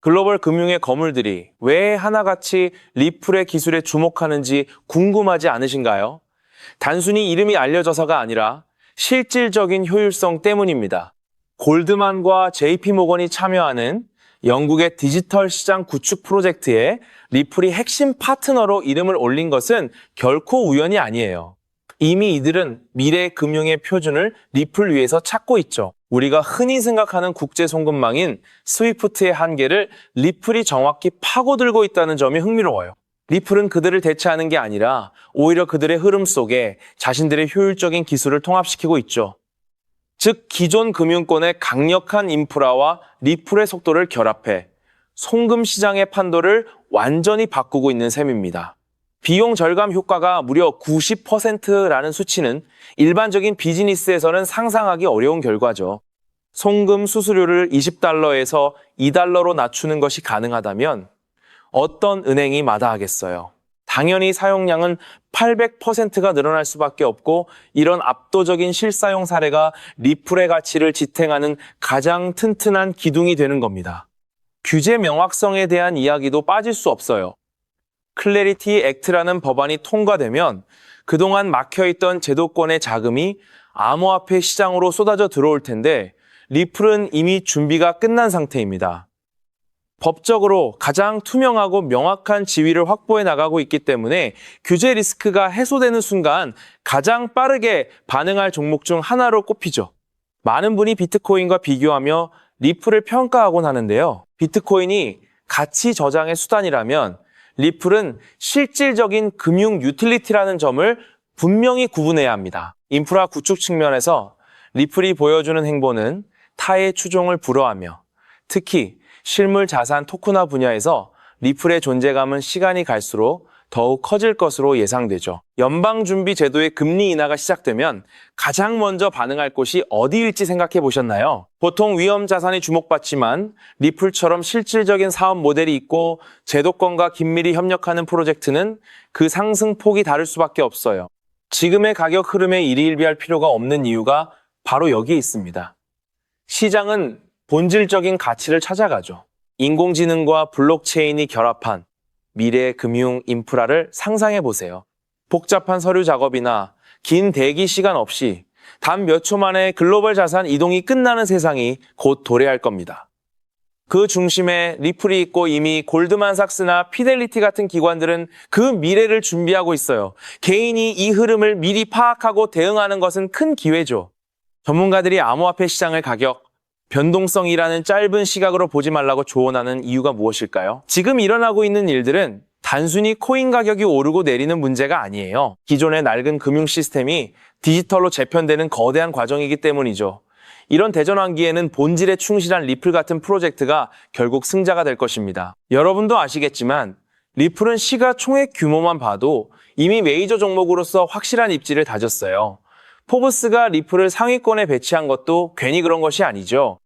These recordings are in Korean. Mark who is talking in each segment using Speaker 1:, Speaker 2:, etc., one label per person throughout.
Speaker 1: 글로벌 금융의 거물들이 왜 하나같이 리플의 기술에 주목하는지 궁금하지 않으신가요? 단순히 이름이 알려져서가 아니라 실질적인 효율성 때문입니다. 골드만과 JP모건이 참여하는 영국의 디지털 시장 구축 프로젝트에 리플이 핵심 파트너로 이름을 올린 것은 결코 우연이 아니에요. 이미 이들은 미래 금융의 표준을 리플 위에서 찾고 있죠. 우리가 흔히 생각하는 국제 송금망인 스위프트의 한계를 리플이 정확히 파고들고 있다는 점이 흥미로워요. 리플은 그들을 대체하는 게 아니라 오히려 그들의 흐름 속에 자신들의 효율적인 기술을 통합시키고 있죠. 즉, 기존 금융권의 강력한 인프라와 리플의 속도를 결합해 송금 시장의 판도를 완전히 바꾸고 있는 셈입니다. 비용 절감 효과가 무려 90%라는 수치는 일반적인 비즈니스에서는 상상하기 어려운 결과죠. 송금 수수료를 $20에서 $2로 낮추는 것이 가능하다면 어떤 은행이 마다하겠어요? 당연히 사용량은 800%가 늘어날 수밖에 없고, 이런 압도적인 실사용 사례가 리플의 가치를 지탱하는 가장 튼튼한 기둥이 되는 겁니다. 규제 명확성에 대한 이야기도 빠질 수 없어요. 클래리티 액트라는 법안이 통과되면 그동안 막혀있던 제도권의 자금이 암호화폐 시장으로 쏟아져 들어올 텐데, 리플은 이미 준비가 끝난 상태입니다. 법적으로 가장 투명하고 명확한 지위를 확보해 나가고 있기 때문에 규제 리스크가 해소되는 순간 가장 빠르게 반응할 종목 중 하나로 꼽히죠. 많은 분이 비트코인과 비교하며 리플을 평가하곤 하는데요. 비트코인이 가치 저장의 수단이라면 리플은 실질적인 금융 유틸리티라는 점을 분명히 구분해야 합니다. 인프라 구축 측면에서 리플이 보여주는 행보는 타의 추종을 불허하며, 특히 실물 자산 토큰화 분야에서 리플의 존재감은 시간이 갈수록 더욱 커질 것으로 예상되죠. 연방준비제도의 금리 인하가 시작되면 가장 먼저 반응할 곳이 어디일지 생각해 보셨나요? 보통 위험 자산이 주목받지만 리플처럼 실질적인 사업 모델이 있고 제도권과 긴밀히 협력하는 프로젝트는 그 상승폭이 다를 수밖에 없어요. 지금의 가격 흐름에 일희일비할 필요가 없는 이유가 바로 여기에 있습니다. 시장은 본질적인 가치를 찾아가죠. 인공지능과 블록체인이 결합한 미래의 금융 인프라를 상상해 보세요. 복잡한 서류 작업이나 긴 대기 시간 없이 단 몇 초 만에 글로벌 자산 이동이 끝나는 세상이 곧 도래할 겁니다. 그 중심에 리플이 있고 이미 골드만삭스나 피델리티 같은 기관들은 그 미래를 준비하고 있어요. 개인이 이 흐름을 미리 파악하고 대응하는 것은 큰 기회죠. 전문가들이 암호화폐 시장을 가격, 변동성이라는 짧은 시각으로 보지 말라고 조언하는 이유가 무엇일까요? 지금 일어나고 있는 일들은 단순히 코인 가격이 오르고 내리는 문제가 아니에요. 기존의 낡은 금융 시스템이 디지털로 재편되는 거대한 과정이기 때문이죠. 이런 대전환기에는 본질에 충실한 리플 같은 프로젝트가 결국 승자가 될 것입니다. 여러분도 아시겠지만 리플은 시가총액 규모만 봐도 이미 메이저 종목으로서 확실한 입지를 다졌어요. 포브스가 리플을 상위권에 배치한 것도 괜히 그런 것이 아니죠.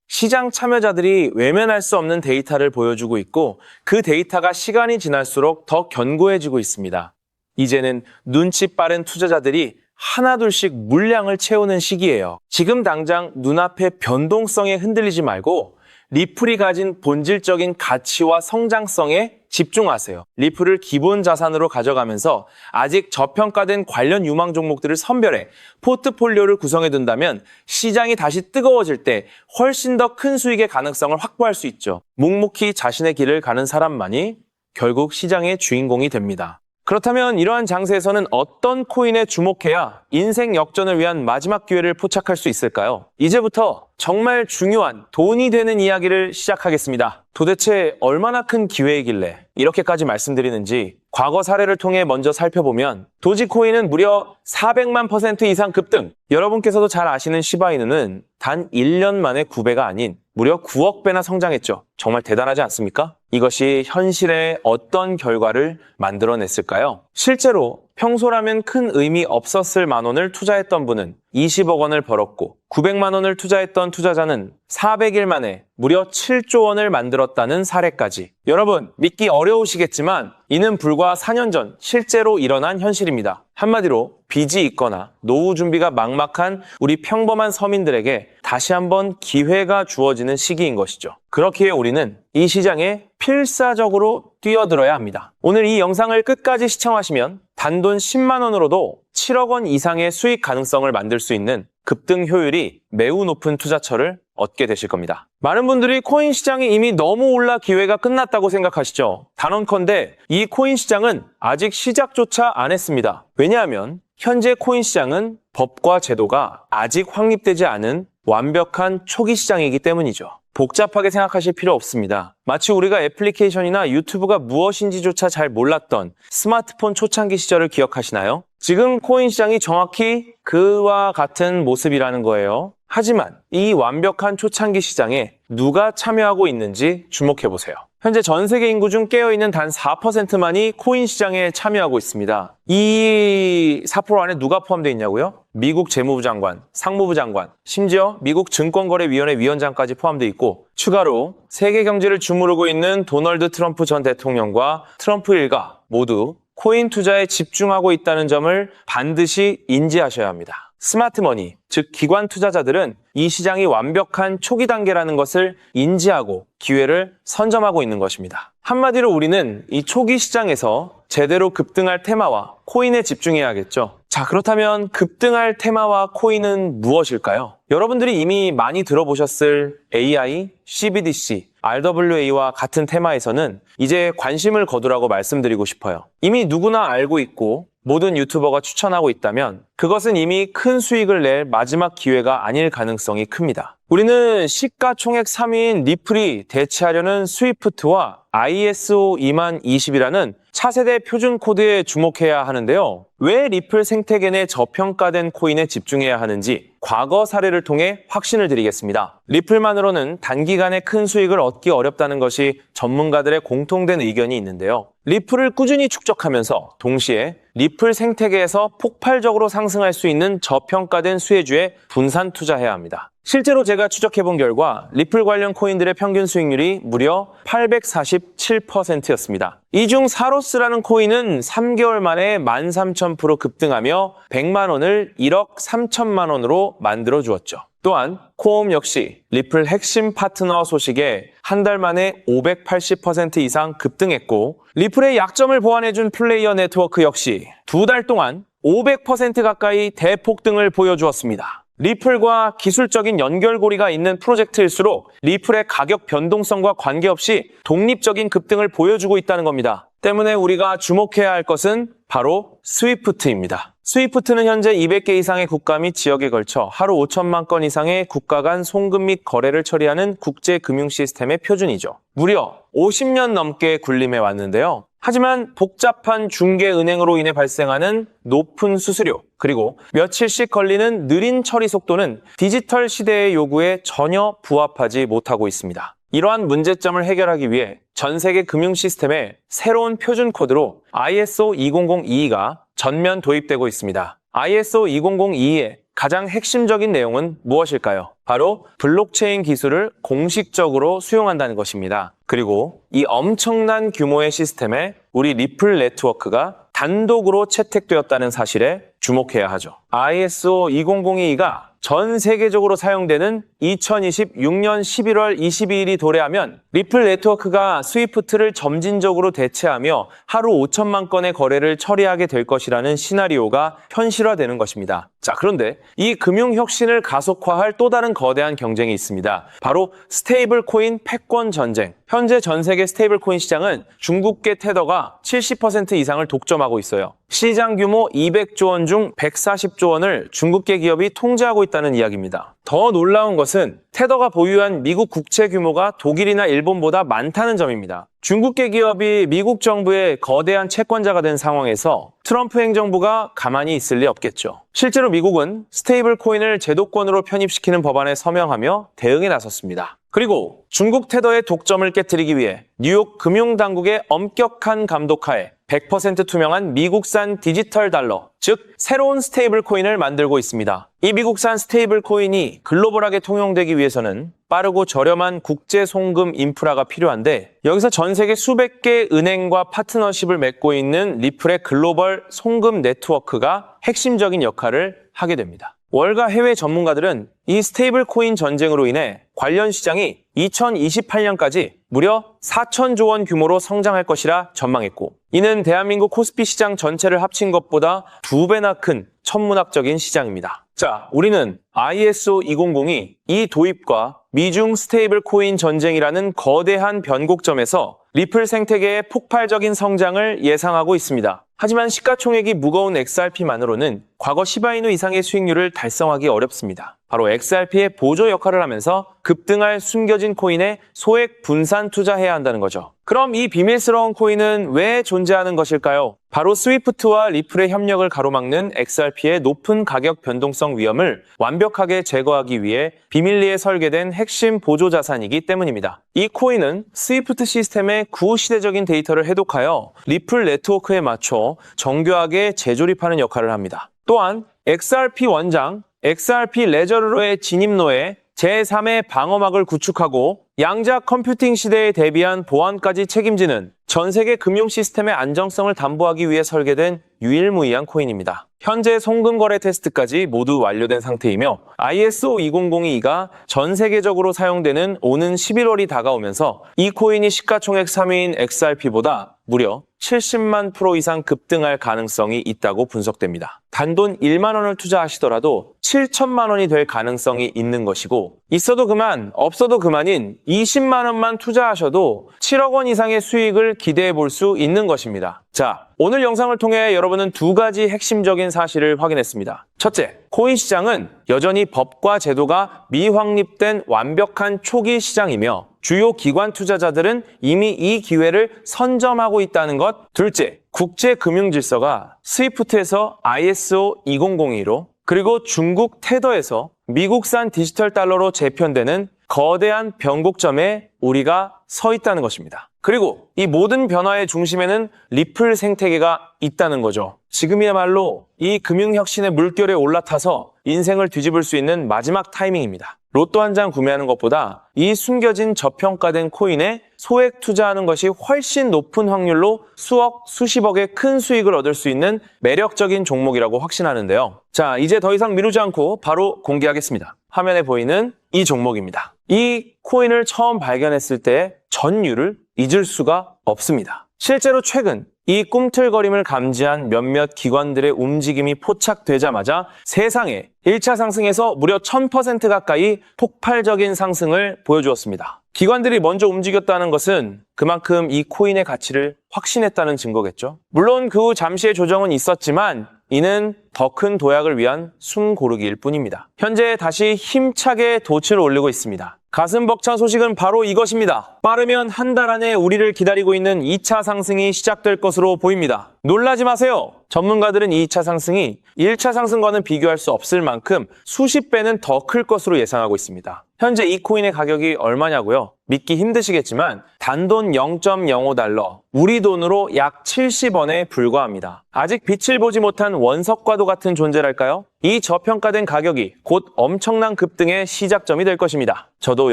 Speaker 1: 시장 참여자들이 외면할 수 없는 데이터를 보여주고 있고, 그 데이터가 시간이 지날수록 더 견고해지고 있습니다. 이제는 눈치 빠른 투자자들이 하나둘씩 물량을 채우는 시기예요. 지금 당장 눈앞의 변동성에 흔들리지 말고 리플이 가진 본질적인 가치와 성장성에 집중하세요. 리플을 기본 자산으로 가져가면서 아직 저평가된 관련 유망 종목들을 선별해 포트폴리오를 구성해 둔다면 시장이 다시 뜨거워질 때 훨씬 더 큰 수익의 가능성을 확보할 수 있죠. 묵묵히 자신의 길을 가는 사람만이 결국 시장의 주인공이 됩니다. 그렇다면 이러한 장세에서는 어떤 코인에 주목해야 인생 역전을 위한 마지막 기회를 포착할 수 있을까요? 이제부터 정말 중요한 돈이 되는 이야기를 시작하겠습니다. 도대체 얼마나 큰 기회이길래 이렇게까지 말씀드리는지 과거 사례를 통해 먼저 살펴보면 도지코인은 무려 400만% 이상 급등! 여러분께서도 잘 아시는 시바이누는 단 1년 만에 9배가 아닌 무려 9억 배나 성장했죠. 정말 대단하지 않습니까? 이것이 현실에 어떤 결과를 만들어냈을까요? 실제로 평소라면 큰 의미 없었을 만 원을 투자했던 분은 20억 원을 벌었고, 900만 원을 투자했던 투자자는 400일 만에 무려 7조 원을 만들었다는 사례까지. 여러분, 믿기 어려우시겠지만 이는 불과 4년 전 실제로 일어난 현실입니다. 한마디로 빚이 있거나 노후 준비가 막막한 우리 평범한 서민들에게 다시 한번 기회가 주어지는 시기인 것이죠. 그렇기에 우리는 이 시장에 필사적으로 뛰어들어야 합니다. 오늘 이 영상을 끝까지 시청하시면 단돈 10만 원으로도 7억 원 이상의 수익 가능성을 만들 수 있는 급등 효율이 매우 높은 투자처를 얻게 되실 겁니다. 많은 분들이 코인 시장이 이미 너무 올라 기회가 끝났다고 생각하시죠. 단언컨대 이 코인 시장은 아직 시작조차 안 했습니다. 왜냐하면 현재 코인 시장은 법과 제도가 아직 확립되지 않은 완벽한 초기 시장이기 때문이죠. 복잡하게 생각하실 필요 없습니다. 마치 우리가 애플리케이션이나 유튜브가 무엇인지조차 잘 몰랐던 스마트폰 초창기 시절을 기억하시나요? 지금 코인 시장이 정확히 그와 같은 모습이라는 거예요. 하지만 이 완벽한 초창기 시장에 누가 참여하고 있는지 주목해보세요. 현재 전 세계 인구 중 깨어있는 단 4%만이 코인 시장에 참여하고 있습니다. 이 4% 안에 누가 포함되어 있냐고요? 미국 재무부 장관, 상무부 장관, 심지어 미국 증권거래위원회 위원장까지 포함되어 있고 추가로 세계 경제를 주무르고 있는 도널드 트럼프 전 대통령과 트럼프 일가 모두 코인 투자에 집중하고 있다는 점을 반드시 인지하셔야 합니다. 스마트머니, 즉 기관 투자자들은 이 시장이 완벽한 초기 단계라는 것을 인지하고 기회를 선점하고 있는 것입니다. 한마디로 우리는 이 초기 시장에서 제대로 급등할 테마와 코인에 집중해야겠죠. 자, 그렇다면 급등할 테마와 코인은 무엇일까요? 여러분들이 이미 많이 들어보셨을 AI, CBDC, RWA와 같은 테마에서는 이제 관심을 거두라고 말씀드리고 싶어요. 이미 누구나 알고 있고 모든 유튜버가 추천하고 있다면 그것은 이미 큰 수익을 낼 마지막 기회가 아닐 가능성이 큽니다. 우리는 시가총액 3위인 리플이 대체하려는 스위프트와 ISO 20020이라는 차세대 표준 코드에 주목해야 하는데요. 왜 리플 생태계 내 저평가된 코인에 집중해야 하는지 과거 사례를 통해 확신을 드리겠습니다. 리플만으로는 단기간에 큰 수익을 얻기 어렵다는 것이 전문가들의 공통된 의견이 있는데요. 리플을 꾸준히 축적하면서 동시에 리플 생태계에서 폭발적으로 상승할 수 있는 저평가된 수혜주에 분산 투자해야 합니다. 실제로 제가 추적해본 결과 리플 관련 코인들의 평균 수익률이 무려 847%였습니다. 이 중 사로스라는 코인은 3개월 만에 13,000% 급등하며 100만 원을 1억 3천만 원으로 만들어 주었죠. 또한 코옴 역시 리플 핵심 파트너 소식에 한 달 만에 580% 이상 급등했고 리플의 약점을 보완해준 플레이어 네트워크 역시 두 달 동안 500% 가까이 대폭등을 보여주었습니다. 리플과 기술적인 연결고리가 있는 프로젝트일수록 리플의 가격 변동성과 관계없이 독립적인 급등을 보여주고 있다는 겁니다. 때문에 우리가 주목해야 할 것은 바로 스위프트입니다. 스위프트는 현재 200개 이상의 국가 및 지역에 걸쳐 하루 5천만 건 이상의 국가 간 송금 및 거래를 처리하는 국제 금융 시스템의 표준이죠. 무려 50년 넘게 군림해 왔는데요. 하지만 복잡한 중개은행으로 인해 발생하는 높은 수수료, 그리고 며칠씩 걸리는 느린 처리 속도는 디지털 시대의 요구에 전혀 부합하지 못하고 있습니다. 이러한 문제점을 해결하기 위해 전 세계 금융 시스템에 새로운 표준 코드로 ISO 20022가 전면 도입되고 있습니다. ISO 20022의 가장 핵심적인 내용은 무엇일까요? 바로 블록체인 기술을 공식적으로 수용한다는 것입니다. 그리고 이 엄청난 규모의 시스템에 우리 리플 네트워크가 단독으로 채택되었다는 사실에 주목해야 하죠. ISO 20022가 전 세계적으로 사용되는 2026년 11월 22일이 도래하면 리플 네트워크가 스위프트를 점진적으로 대체하며 하루 5천만 건의 거래를 처리하게 될 것이라는 시나리오가 현실화되는 것입니다. 자, 그런데 이 금융 혁신을 가속화할 또 다른 거대한 경쟁이 있습니다. 바로 스테이블 코인 패권 전쟁. 현재 전 세계 스테이블 코인 시장은 중국계 테더가 70% 이상을 독점하고 있어요. 시장 규모 200조 원 중 140조 원을 중국계 기업이 통제하고 있다는 이야기입니다. 더 놀라운 것은 테더가 보유한 미국 국채 규모가 독일이나 일본보다 많다는 점입니다. 중국계 기업이 미국 정부의 거대한 채권자가 된 상황에서 트럼프 행정부가 가만히 있을 리 없겠죠. 실제로 미국은 스테이블 코인을 제도권으로 편입시키는 법안에 서명하며 대응에 나섰습니다. 그리고 중국 테더의 독점을 깨트리기 위해 뉴욕 금융당국의 엄격한 감독하에 100% 투명한 미국산 디지털 달러, 즉 새로운 스테이블 코인을 만들고 있습니다. 이 미국산 스테이블 코인이 글로벌하게 통용되기 위해서는 빠르고 저렴한 국제 송금 인프라가 필요한데 여기서 전 세계 수백 개 은행과 파트너십을 맺고 있는 리플의 글로벌 송금 네트워크가 핵심적인 역할을 하게 됩니다. 월가 해외 전문가들은 이 스테이블 코인 전쟁으로 인해 관련 시장이 2028년까지 무려 4천조 원 규모로 성장할 것이라 전망했고, 이는 대한민국 코스피 시장 전체를 합친 것보다 2배나 큰 천문학적인 시장입니다. 자, 우리는 ISO 2002 이 도입과 미중 스테이블 코인 전쟁이라는 거대한 변곡점에서 리플 생태계의 폭발적인 성장을 예상하고 있습니다. 하지만 시가총액이 무거운 XRP만으로는 과거 시바이누 이상의 수익률을 달성하기 어렵습니다. 바로 XRP의 보조 역할을 하면서 급등할 숨겨진 코인에 소액 분산 투자해야 한다는 거죠. 그럼 이 비밀스러운 코인은 왜 존재하는 것일까요? 바로 스위프트와 리플의 협력을 가로막는 XRP의 높은 가격 변동성 위험을 완벽하게 제거하기 위해 비밀리에 설계된 핵심 보조 자산이기 때문입니다. 이 코인은 스위프트 시스템의 구시대적인 데이터를 해독하여 리플 네트워크에 맞춰 정교하게 재조립하는 역할을 합니다. 또한 XRP 원장, XRP 레저러의 진입로에 제3의 방어막을 구축하고 양자 컴퓨팅 시대에 대비한 보안까지 책임지는 전 세계 금융 시스템의 안정성을 담보하기 위해 설계된 유일무이한 코인입니다. 현재 송금 거래 테스트까지 모두 완료된 상태이며 ISO 2002가 전 세계적으로 사용되는 오는 11월이 다가오면서 이 코인이 시가총액 3위인 XRP보다 무려 70만 프로 이상 급등할 가능성이 있다고 분석됩니다. 단돈 1만 원을 투자하시더라도 7천만 원이 될 가능성이 있는 것이고, 있어도 그만, 없어도 그만인 20만 원만 투자하셔도 7억 원 이상의 수익을 기대해 볼 수 있는 것입니다. 자, 오늘 영상을 통해 여러분은 두 가지 핵심적인 사실을 확인했습니다. 첫째, 코인 시장은 여전히 법과 제도가 미확립된 완벽한 초기 시장이며 주요 기관 투자자들은 이미 이 기회를 선점하고 있다는 것. 둘째, 국제 금융 질서가 스위프트에서 ISO 2002로 그리고 중국 테더에서 미국산 디지털 달러로 재편되는 거대한 변곡점에 우리가 서 있다는 것입니다. 그리고 이 모든 변화의 중심에는 리플 생태계가 있다는 거죠. 지금이야말로 이 금융혁신의 물결에 올라타서 인생을 뒤집을 수 있는 마지막 타이밍입니다. 로또 한 장 구매하는 것보다 이 숨겨진 저평가된 코인에 소액 투자하는 것이 훨씬 높은 확률로 수억, 수십억의 큰 수익을 얻을 수 있는 매력적인 종목이라고 확신하는데요. 자, 이제 더 이상 미루지 않고 바로 공개하겠습니다. 화면에 보이는 이 종목입니다. 이 코인을 처음 발견했을 때 전율을 잊을 수가 없습니다. 실제로 최근 이 꿈틀거림을 감지한 몇몇 기관들의 움직임이 포착되자마자 세상에 1차 상승에서 무려 1000% 가까이 폭발적인 상승을 보여주었습니다. 기관들이 먼저 움직였다는 것은 그만큼 이 코인의 가치를 확신했다는 증거겠죠. 물론 그 후 잠시의 조정은 있었지만 이는 더 큰 도약을 위한 숨고르기일 뿐입니다. 현재 다시 힘차게 돛을 올리고 있습니다. 가슴 벅찬 소식은 바로 이것입니다. 빠르면 한 달 안에 우리를 기다리고 있는 2차 상승이 시작될 것으로 보입니다. 놀라지 마세요. 전문가들은 2차 상승이 1차 상승과는 비교할 수 없을 만큼 수십 배는 더 클 것으로 예상하고 있습니다. 현재 이 코인의 가격이 얼마냐고요? 믿기 힘드시겠지만 단돈 0.05달러, 우리 돈으로 약 70원에 불과합니다. 아직 빛을 보지 못한 원석과도 같은 존재랄까요? 이 저평가된 가격이 곧 엄청난 급등의 시작점이 될 것입니다. 저도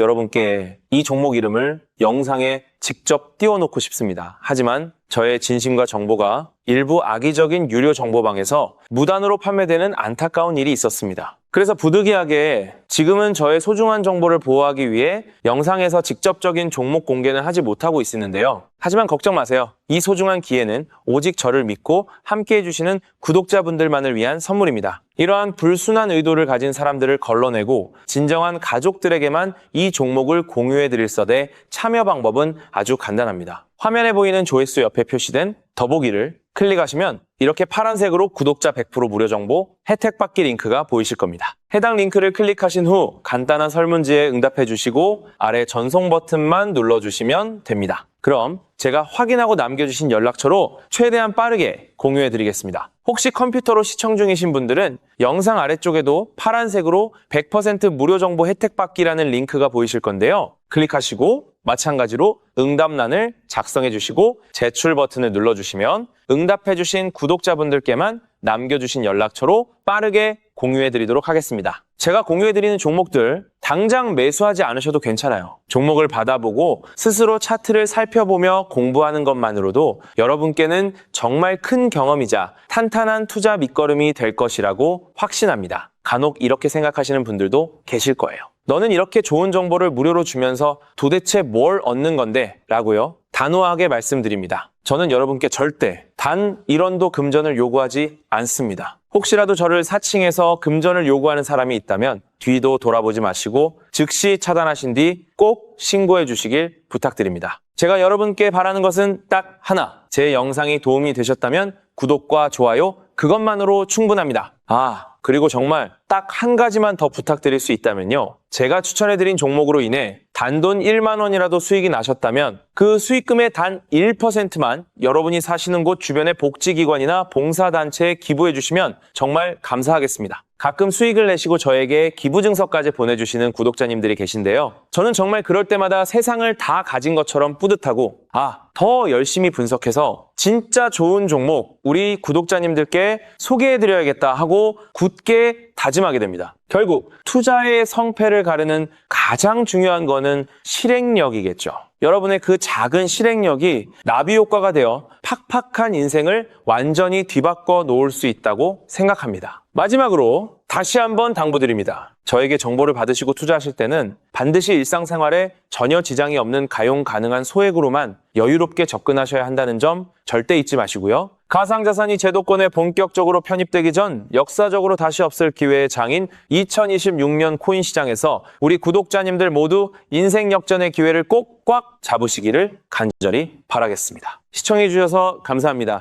Speaker 1: 여러분께 이 종목 이름을 영상에 직접 띄워놓고 싶습니다. 하지만 저의 진심과 정보가 일부 악의적인 유료 정보방에서 무단으로 판매되는 안타까운 일이 있었습니다. 그래서 부득이하게 지금은 저의 소중한 정보를 보호하기 위해 영상에서 직접적인 종목 공개는 하지 못하고 있었는데요. 하지만 걱정 마세요. 이 소중한 기회는 오직 저를 믿고 함께해 주시는 구독자분들만을 위한 선물입니다. 이러한 불순한 의도를 가진 사람들을 걸러내고 진정한 가족들에게만 이 종목을 공유해 드릴 서대 참여 방법은 아주 간단합니다. 화면에 보이는 조회수 옆에 표시된 더보기를 클릭하시면 이렇게 파란색으로 구독자 100% 무료 정보 혜택 받기 링크가 보이실 겁니다. 해당 링크를 클릭하신 후 간단한 설문지에 응답해 주시고 아래 전송 버튼만 눌러주시면 됩니다. 그럼 제가 확인하고 남겨주신 연락처로 최대한 빠르게 공유해 드리겠습니다. 혹시 컴퓨터로 시청 중이신 분들은 영상 아래쪽에도 파란색으로 100% 무료 정보 혜택 받기라는 링크가 보이실 건데요. 클릭하시고 마찬가지로 응답란을 작성해 주시고 제출 버튼을 눌러주시면 응답해 주신 구독자분들께만 남겨주신 연락처로 빠르게 공유해 드리도록 하겠습니다. 제가 공유해 드리는 종목들 당장 매수하지 않으셔도 괜찮아요. 종목을 받아보고 스스로 차트를 살펴보며 공부하는 것만으로도 여러분께는 정말 큰 경험이자 탄탄한 투자 밑거름이 될 것이라고 확신합니다. 간혹 이렇게 생각하시는 분들도 계실 거예요. 너는 이렇게 좋은 정보를 무료로 주면서 도대체 뭘 얻는 건데? 라고요. 단호하게 말씀드립니다. 저는 여러분께 절대 단 1원도 금전을 요구하지 않습니다. 혹시라도 저를 사칭해서 금전을 요구하는 사람이 있다면 뒤도 돌아보지 마시고 즉시 차단하신 뒤 꼭 신고해 주시길 부탁드립니다. 제가 여러분께 바라는 것은 딱 하나. 제 영상이 도움이 되셨다면 구독과 좋아요 그것만으로 충분합니다. 그리고 정말 딱 한 가지만 더 부탁드릴 수 있다면요. 제가 추천해드린 종목으로 인해 단돈 1만 원이라도 수익이 나셨다면 그 수익금의 단 1%만 여러분이 사시는 곳 주변의 복지기관이나 봉사단체에 기부해 주시면 정말 감사하겠습니다. 가끔 수익을 내시고 저에게 기부증서까지 보내주시는 구독자님들이 계신데요. 저는 정말 그럴 때마다 세상을 다 가진 것처럼 뿌듯하고 더 열심히 분석해서 진짜 좋은 종목 우리 구독자님들께 소개해드려야겠다 하고 굳게 다짐하게 됩니다. 결국 투자의 성패를 가르는 가장 중요한 거는 실행력이겠죠. 여러분의 그 작은 실행력이 나비 효과가 되어 팍팍한 인생을 완전히 뒤바꿔 놓을 수 있다고 생각합니다. 마지막으로 다시 한번 당부드립니다. 저에게 정보를 받으시고 투자하실 때는 반드시 일상생활에 전혀 지장이 없는 가용 가능한 소액으로만 여유롭게 접근하셔야 한다는 점 절대 잊지 마시고요. 가상자산이 제도권에 본격적으로 편입되기 전 역사적으로 다시 없을 기회의 장인 2026년 코인 시장에서 우리 구독자님들 모두 인생 역전의 기회를 꼭 꽉 잡으시기를 간절히 바라겠습니다. 시청해주셔서 감사합니다.